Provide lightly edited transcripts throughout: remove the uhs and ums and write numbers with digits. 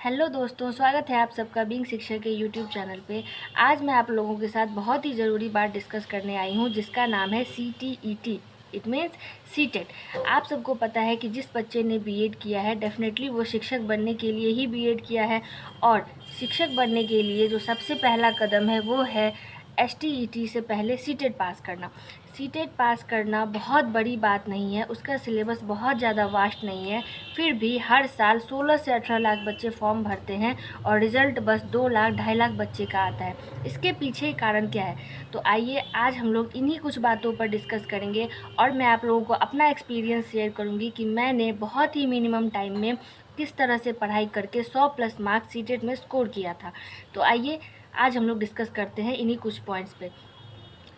Hello दोस्तों, स्वागत है आप सबका बीइंग शिक्षक के यूट्यूब चैनल पे। आज मैं आप लोगों के साथ बहुत ही ज़रूरी बात डिस्कस करने आई हूँ, जिसका नाम है CTET। It means CTET. आप सबको पता है कि जिस बच्चे ने बीएड किया है, डेफिनेटली वो शिक्षक बनने के लिए ही बीएड किया है। और शिक्षक बनने के लिए जो सबसे पहला कदम है वो है STET से पहले सीटेट पास करना। सीटेट पास करना बहुत बड़ी बात नहीं है, उसका सिलेबस बहुत ज़्यादा वास्ट नहीं है। फिर भी हर साल 16 से 18 लाख बच्चे फॉर्म भरते हैं और रिज़ल्ट बस 2 लाख 2.5 लाख बच्चे का आता है। इसके पीछे कारण क्या है? तो आइए आज हम लोग इन्हीं कुछ बातों पर डिस्कस करेंगे और मैं आप लोगों को अपना एक्सपीरियंस शेयर करूँगी कि मैंने बहुत ही मिनिमम टाइम में किस तरह से पढ़ाई करके 100+ मार्क्स सीटेट में स्कोर किया था। तो आइए आज हम लोग डिस्कस करते हैं इन्हीं कुछ पॉइंट्स पे।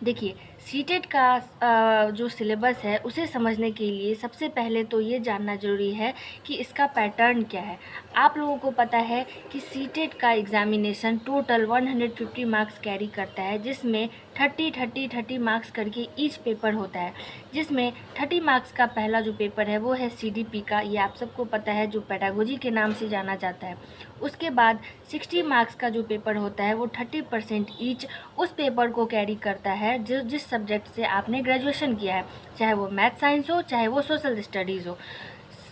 देखिए, सीटेट का जो सिलेबस है उसे समझने के लिए सबसे पहले तो ये जानना ज़रूरी है कि इसका पैटर्न क्या है। आप लोगों को पता है कि सीटेट का एग्ज़ामिनेशन टोटल 150 मार्क्स कैरी करता है, जिसमें 30 मार्क्स करके ईच पेपर होता है। जिसमें 30 मार्क्स का पहला जो पेपर है वो है CDP का, ये आप सबको पता है, जो पेडागोजी के नाम से जाना जाता है। उसके बाद 60 मार्क्स का जो पेपर होता है वो 30% ईच उस पेपर को कैरी करता है जिस सब्जेक्ट से आपने ग्रेजुएशन किया है, चाहे वो मैथ साइंस हो चाहे वो सोशल स्टडीज़ हो।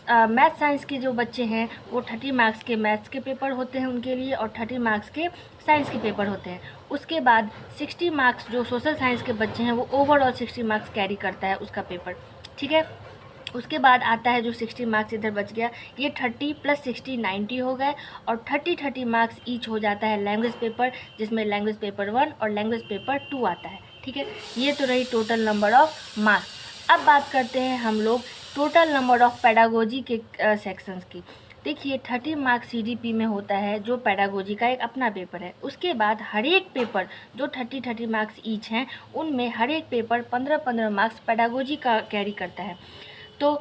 मैथ साइंस के जो बच्चे हैं वो 30 मार्क्स के मैथ्स के पेपर होते हैं उनके लिए, और 30 मार्क्स के साइंस के पेपर होते हैं। उसके बाद 60 मार्क्स जो सोशल साइंस के बच्चे हैं वो ओवरऑल 60 मार्क्स कैरी करता है उसका पेपर, ठीक है। उसके बाद आता है जो 60 मार्क्स इधर बच गया, ये 30 + 60 90 हो गए, और 30 मार्क्स ईच हो जाता है लैंग्वेज पेपर, जिसमें लैंग्वेज पेपर 1 और लैंग्वेज पेपर 2 आता है, ठीक है। ये तो रही टोटल नंबर ऑफ मार्क्स। अब बात करते हैं हम लोग टोटल नंबर ऑफ पेडागोजी के सेक्शंस की। देखिए, 30 मार्क्स CDP में होता है, जो पेडागोजी का एक अपना पेपर है। उसके बाद हर एक पेपर जो 30 मार्क्स ईच हैं, उनमें हर एक पेपर 15 मार्क्स पेडागोजी का कैरी करता है। तो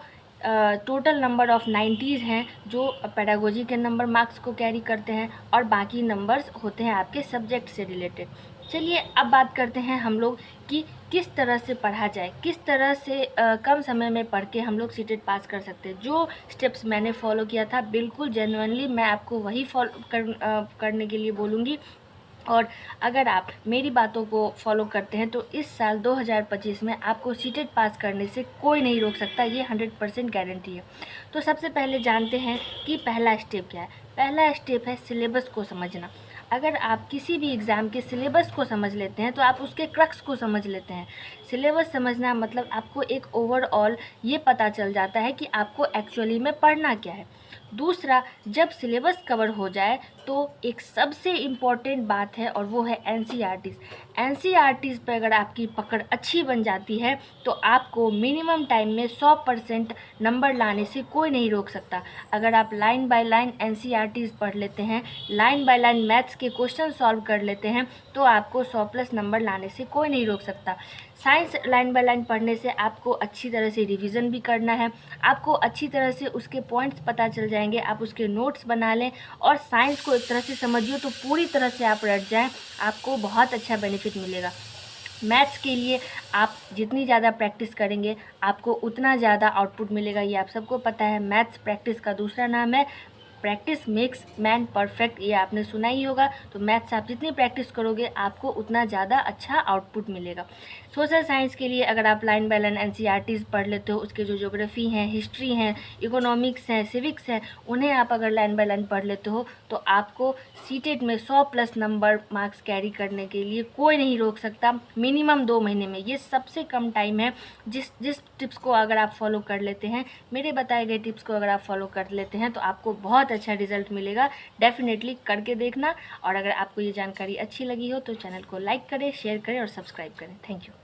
टोटल नंबर ऑफ़ 90s हैं जो पेडागोजी के नंबर मार्क्स को कैरी करते हैं, और बाकी नंबर्स होते हैं आपके सब्जेक्ट से रिलेटेड। चलिए अब बात करते हैं हम लोग कि किस तरह से पढ़ा जाए, किस तरह से कम समय में पढ़ के हम लोग सीटेट पास कर सकते हैं। जो स्टेप्स मैंने फॉलो किया था, बिल्कुल जेन्युइनली मैं आपको वही फॉलो करने के लिए बोलूँगी। और अगर आप मेरी बातों को फॉलो करते हैं तो इस साल 2025 में आपको सीटेट पास करने से कोई नहीं रोक सकता, ये 100% गारंटी है। तो सबसे पहले जानते हैं कि पहला स्टेप क्या है। पहला स्टेप है सिलेबस को समझना। अगर आप किसी भी एग्ज़ाम के सिलेबस को समझ लेते हैं तो आप उसके क्रक्स को समझ लेते हैं। सिलेबस समझना मतलब आपको एक ओवरऑल ये पता चल जाता है कि आपको एक्चुअली में पढ़ना क्या है। दूसरा, जब सिलेबस कवर हो जाए तो एक सबसे इम्पॉर्टेंट बात है, और वो है NCERTs। NCERTs पर अगर आपकी पकड़ अच्छी बन जाती है तो आपको मिनिमम टाइम में 100% नंबर लाने से कोई नहीं रोक सकता। अगर आप लाइन बाय लाइन NCERTs पढ़ लेते हैं, लाइन बाय लाइन मैथ्स के क्वेश्चन सॉल्व कर लेते हैं, तो आपको 100+ नंबर लाने से कोई नहीं रोक सकता। साइंस लाइन बाय लाइन पढ़ने से आपको अच्छी तरह से रिवीजन भी करना है, आपको अच्छी तरह से उसके पॉइंट्स पता चल जाएंगे, आप उसके नोट्स बना लें और साइंस को एक तरह से समझिए तो पूरी तरह से आप रट जाएं, आपको बहुत अच्छा बेनिफिट मिलेगा। मैथ्स के लिए आप जितनी ज़्यादा प्रैक्टिस करेंगे आपको उतना ज़्यादा आउटपुट मिलेगा, ये आप सबको पता है। मैथ्स प्रैक्टिस का दूसरा नाम है। प्रैक्टिस मेक्स मैन परफेक्ट, ये आपने सुना ही होगा। तो मैथ्स आप जितनी प्रैक्टिस करोगे आपको उतना ज़्यादा अच्छा आउटपुट मिलेगा। सोशल साइंस के लिए अगर आप लाइन बाय लाइन NCERTs पढ़ लेते हो, उसके जो ज्योग्राफी हैं, हिस्ट्री हैं, इकोनॉमिक्स हैं, सिविक्स हैं, उन्हें आप अगर लाइन बाय लाइन पढ़ लेते हो तो आपको सीटेट में 100+ नंबर मार्क्स कैरी करने के लिए कोई नहीं रोक सकता। मिनिमम 2 महीने में, ये सबसे कम टाइम है। जिस टिप्स को अगर आप फॉलो कर लेते हैं, मेरे बताए गए टिप्स को अगर आप फॉलो कर लेते हैं, तो आपको बहुत अच्छा रिजल्ट मिलेगा। डेफिनेटली करके देखना। और अगर आपको ये जानकारी अच्छी लगी हो तो चैनल को लाइक करें, शेयर करें और सब्सक्राइब करें। Thank you.